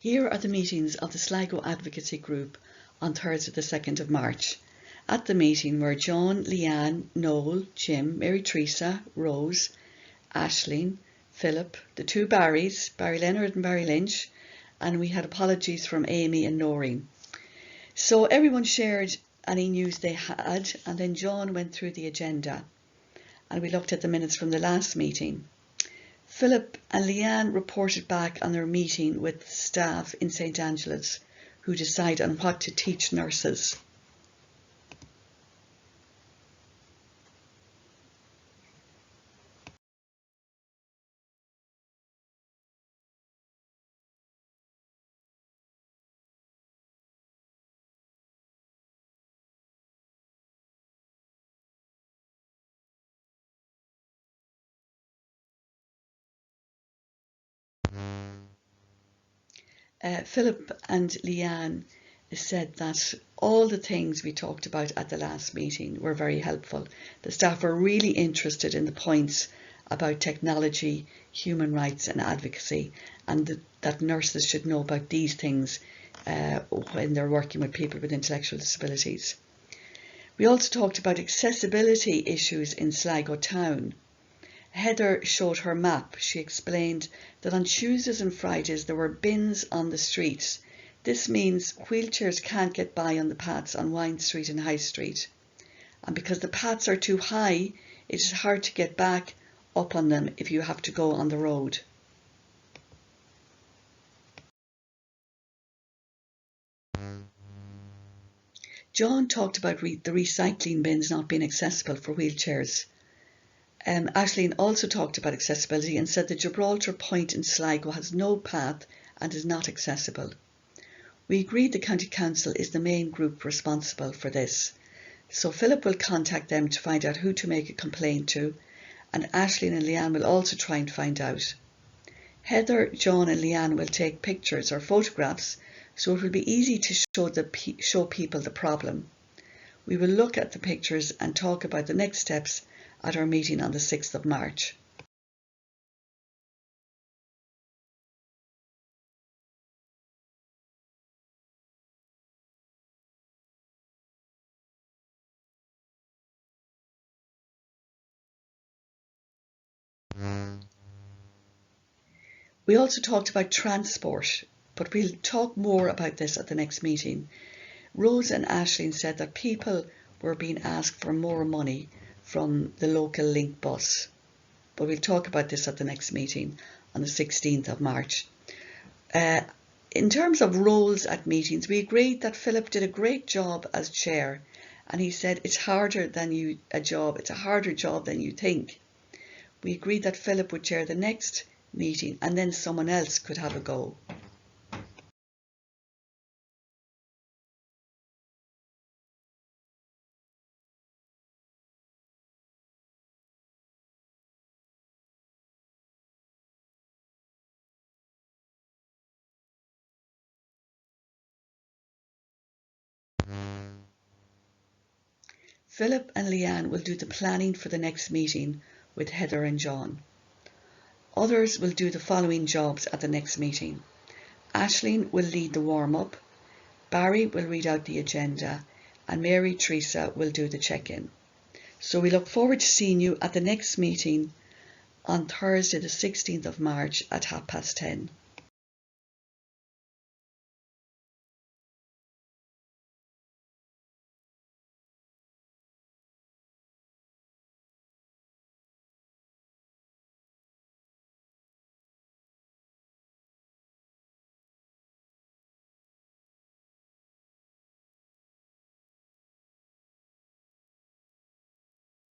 Here are the meetings of the Sligo Advocacy Group on Thursday the 2nd of March. At the meeting were John, Leanne, Noel, Jim, Mary Teresa, Rose, Aisling, Philip, the two Barrys, Barry Leonard and Barry Lynch, and we had apologies from Amy and Noreen. So everyone shared any news they had, and then John went through the agenda and we looked at the minutes from the last meeting. Philip and Leanne reported back on their meeting with staff in St Angela's who decide on what to teach nurses. Philip and Leanne said that all the things we talked about at the last meeting were very helpful. The staff were really interested in the points about technology, human rights and advocacy, and that nurses should know about these things when they're working with people with intellectual disabilities. We also talked about accessibility issues in Sligo town. Heather showed her map. She explained that on Tuesdays and Fridays there were bins on the streets. This means wheelchairs can't get by on the paths on Wine Street and High Street. And because the paths are too high, it is hard to get back up on them if you have to go on the road. John talked about the recycling bins not being accessible for wheelchairs. Aisling also talked about accessibility and said the Gibraltar Point in Sligo has no path and is not accessible. We agreed the County Council is the main group responsible for this. So Philip will contact them to find out who to make a complaint to, and Aisling and Leanne will also try and find out. Heather, John and Leanne will take pictures or photographs so it will be easy to show people the problem. We will look at the pictures and talk about the next steps at our meeting on the 6th of March. We also talked about transport, but we'll talk more about this at the next meeting. Rose and Aisling said that people were being asked for more money from the local link bus, but we'll talk about this at the next meeting on the 16th of March. In terms of roles at meetings, we agreed that Philip did a great job as chair, and he said it's a harder job than you think. We agreed that Philip would chair the next meeting and then someone else could have a go. Philip and Leanne will do the planning for the next meeting with Heather and John. Others will do the following jobs at the next meeting. Aisling will lead the warm-up, Barry will read out the agenda, and Mary Teresa will do the check-in. So we look forward to seeing you at the next meeting on Thursday the 16th of March at 10:30.